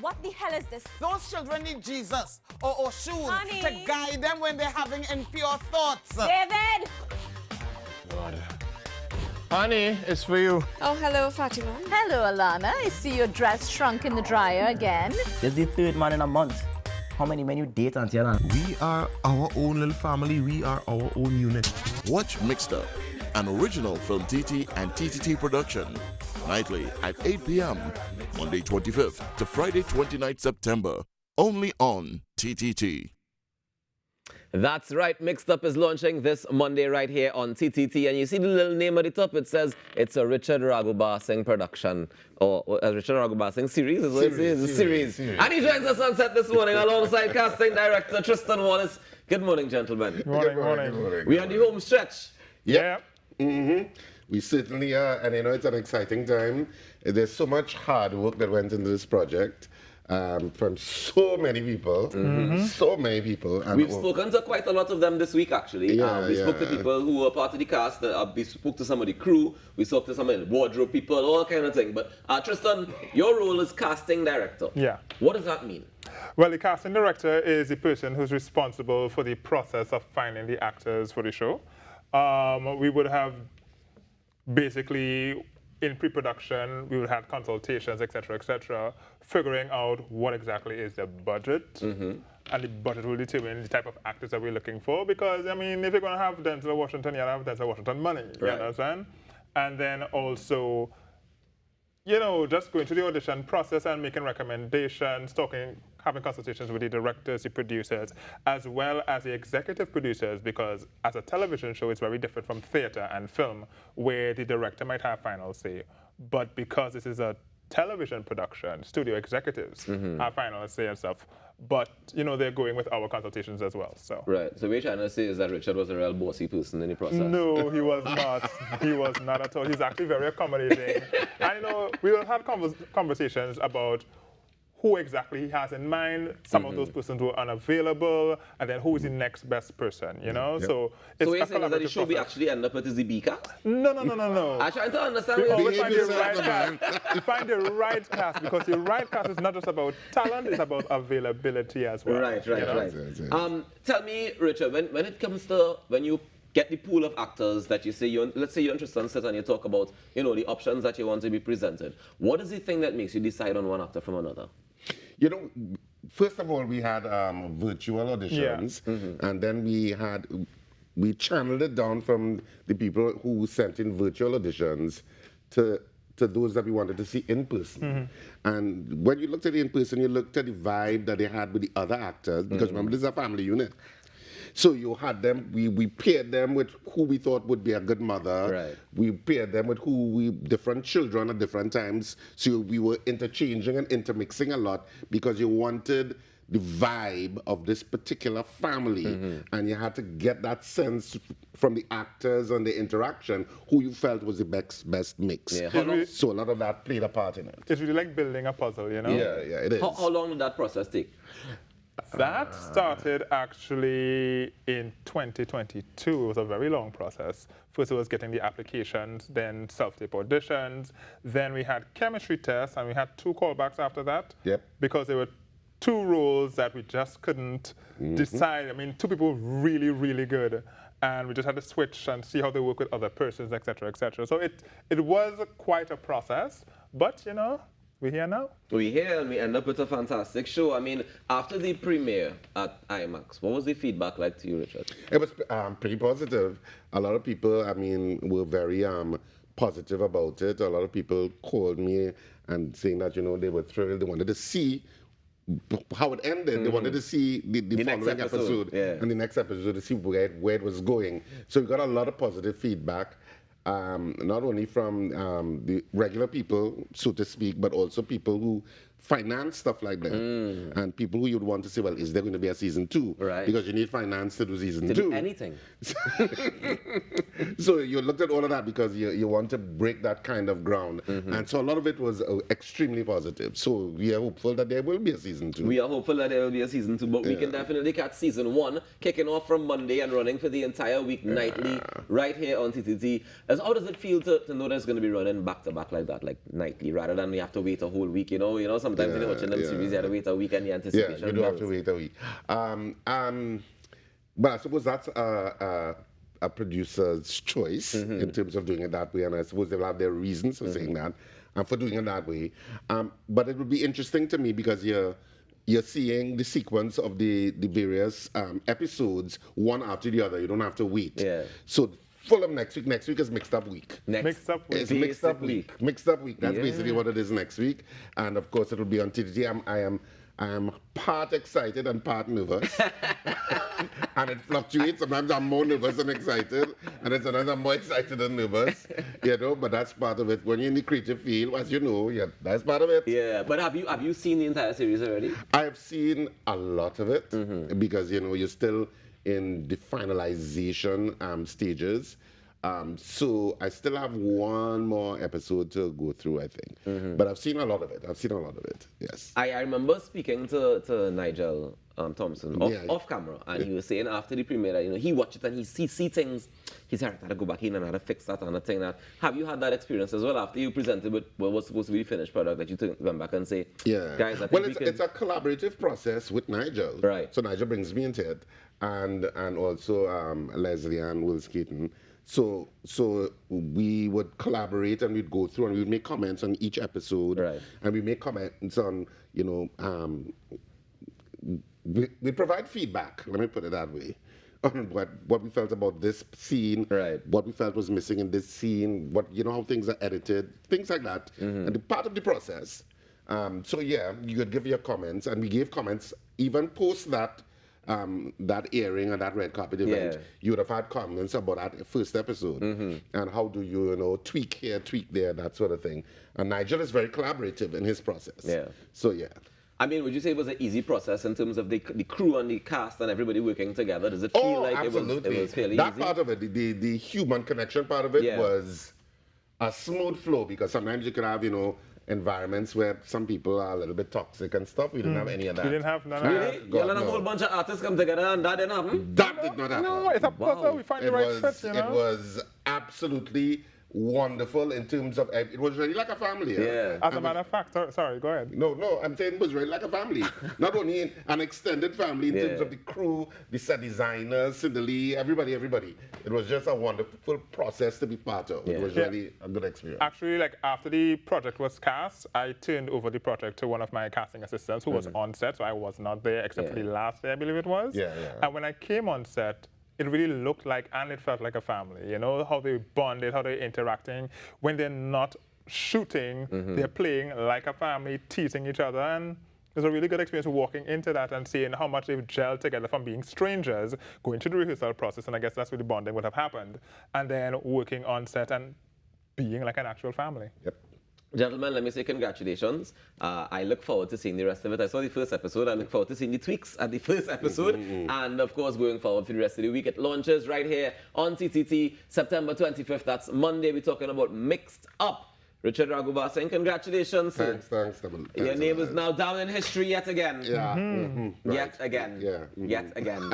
What the hell is this? Those children need Jesus or shoes Honey. to guide them when they're having impure thoughts. David! God. Honey, it's for you. Oh, hello, Fatima. Hello, Alana. I see your dress shrunk in the dryer again. This is the third man in a month. How many men you date until now? We are our own little family. We are our own unit. Watch Mixed Up, an original from TT and TTT production. Nightly at 8 p.m. Monday 25th to Friday 29th September. Only on TTT. That's right, Mixed Up is launching this Monday right here on TTT, and you see the little name at the top, it says it's a Richard Raghubar Singh production, or a Richard Raghubar Singh series, is what it is, a series. And he joins us on set this morning alongside casting director Tristan Wallace. Good morning, gentlemen. Good morning. We are on the home stretch. Yeah. We certainly are, and it's an exciting time. There's so much hard work that went into this project from so many people, so many people. And We've spoken to quite a lot of them this week, actually. We spoke to people who were part of the cast. We spoke to some of the crew. We spoke to some of the wardrobe people, all kind of thing. But Tristan, your role is casting director. Yeah. What does that mean? Well, the casting director is the person who's responsible for the process of finding the actors for the show. We would have basically, in pre-production, we would have consultations, etc., figuring out what exactly is the budget, and the budget will determine the type of actors that we're looking for. Because I mean, if you're going to have Denzel Washington, you have Denzel Washington money. You understand? And then also, you know, just going through the audition process and making recommendations, having consultations with the directors, the producers, as well as the executive producers, because as a television show, it's very different from theater and film, where the director might have final say. But because this is a television production, studio executives have final say and stuff. But, you know, they're going with our consultations as well, so. Right, so what you're trying to say is that Richard was a real bossy person in the process. No, he was not. He was not at all. He's actually very accommodating. And, you know, we will have conversations about who exactly he has in mind. Some of those persons were unavailable, and then who is the next best person, you know? So it's what you're saying is that the show we actually end up with is the B cast? No. I'm trying to understand We what always you're find the right cast. We find the right cast, because the right cast is not just about talent, it's about availability as well. Right. Tell me, Richard, when it comes to, when you get the pool of actors that you say, let's say you're interested in set and you talk about, you know, the options that you want to be presented, what is the thing that makes you decide on one actor from another? You know, first of all, we had virtual auditions, and then we channeled it down from the people who sent in virtual auditions to those that we wanted to see in person. And when you looked at it in person, you looked at the vibe that they had with the other actors, because remember, this is a family unit. So you had them, we paired them with who we thought would be a good mother. Right. We paired them with different children at different times. So we were interchanging and intermixing a lot, because you wanted the vibe of this particular family. And you had to get that sense from the actors and the interaction, who you felt was the best mix. Yeah. So a lot of that played a part in it. It's really like building a puzzle, you know? Yeah, it is. How long did that process take? That started actually in 2022. It was a very long process. First it was getting the applications, then self-tape auditions, then we had chemistry tests, and we had 2 callbacks after that. Because there were 2 roles that we just couldn't decide. I mean, 2 people really, really good, and we just had to switch and see how they work with other persons, etc., etc. So it was quite a process, but, you know, we're here now. We're here and we end up with a fantastic show. I mean, after the premiere at IMAX, what was the feedback like to you, Richard? It was pretty positive. A lot of people, I mean, were very positive about it. A lot of people called me and saying that, you know, they were thrilled. They wanted to see how it ended. They wanted to see the following episode and the next episode to see where it was going. So we got a lot of positive feedback. Not only from the regular people, so to speak, but also people who finance stuff like that. And people who you'd want to say, well, is there going to be a season 2? Right. Because you need finance to do season 2. Do anything. So you looked at all of that because you want to break that kind of ground. And so a lot of it was extremely positive. So we are hopeful that there will be a season 2. We are hopeful that there will be a season 2, but we can definitely catch season 1 kicking off from Monday and running for the entire week nightly right here on TTT. How does it feel to know that it's going to be running back to back like that, like nightly, rather than we have to wait a whole week? You know, some sometimes when you're watching them series, you have to wait a week and the anticipation. Yeah, you do have to builds. wait a week. But I suppose that's a producer's choice in terms of doing it that way, and I suppose they'll have their reasons for saying that and for doing it that way. But it would be interesting to me because you're seeing the sequence of the various episodes one after the other. You don't have to wait. Yeah. So full of next week. Next week is mixed up week. Mixed up with It's mixed up week. Mixed up week. That's Yeah. basically what it is next week. And of course, it will be on TTT. I am part excited and part nervous. And it fluctuates. Sometimes I'm more nervous than excited. And then sometimes I'm more excited than nervous. But that's part of it. When you're in the creative field, as you know, that's part of it. Yeah, but have you seen the entire series already? I've seen a lot of it because, you're still in the finalization stages. So I still have one more episode to go through, I think. But I've seen a lot of it. Yes. I remember speaking to Nigel Thompson off camera, and he was saying after the premiere that he watched it and he see things. He said, I had to go back in and I had to fix that and a thing that. Have you had that experience as well after you presented with what was supposed to be the finished product that you went back and say, guys, I think it's a collaborative process with Nigel. Right. So Nigel brings me into it, and also Leslie and Will Skeeton. So we would collaborate and we'd go through and we'd make comments on each episode. Right. And we make comments on, we provide feedback, let me put it that way, on what we felt about this scene, right. what we felt was missing in this scene, how things are edited, things like that. And the part of the process. You could give your comments, and we gave comments even post that airing and that red carpet event. Yeah. You would have had comments about that first episode and how do you tweak here, tweak there, that sort of thing. And Nigel is very collaborative in his process. Yeah. So yeah. I mean, would you say it was an easy process in terms of the crew and the cast and everybody working together? Does it feel like absolutely. it was fairly that easy? part of it, the human connection part of it was a smooth flow, because sometimes you could have, environments where some people are a little bit toxic and stuff. We didn't have any of that. We didn't have none of Really? that. Y'all had a whole bunch of artists come together and that didn't happen? That did not happen. No, it's a puzzle. We find the right fit, It was absolutely wonderful in terms of, it was really like a family. Yeah. As a matter of fact, sorry, go ahead. No, I'm saying it was really like a family. Not only an extended family in terms of the crew, the set designers, Cindy, everybody. It was just a wonderful process to be part of. It was really a good experience. Actually, after the project was cast, I turned over the project to one of my casting assistants who was on set, so I was not there except for the last day, I believe it was. Yeah. And when I came on set, it really looked like, and it felt like a family. How they bonded, how they're interacting. When they're not shooting, they're playing like a family, teasing each other. And it was a really good experience walking into that and seeing how much they've gelled together from being strangers, going through the rehearsal process, and I guess that's where the bonding would have happened. And then working on set and being like an actual family. Yep. Gentlemen, let me say congratulations. I look forward to seeing the rest of it. I saw the first episode. I look forward to seeing the tweaks at the first episode. And, of course, going forward for the rest of the week. It launches right here on TTT, September 25th. That's Monday. We're talking about Mixed Up. Richard Raghubar saying congratulations. Thanks. Your name is now down in history yet again. Yeah. Yet again. Yet again.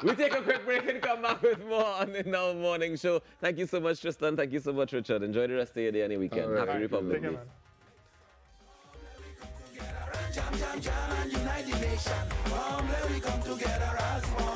We take a quick break and come back with more on the Now Morning Show. Thank you so much, Tristan. Thank you so much, Richard. Enjoy the rest of your day and your weekend. All right. Happy Republic Take care, Day. man. Jam, jam, jam, and unite the nation. Come, let we come together as one.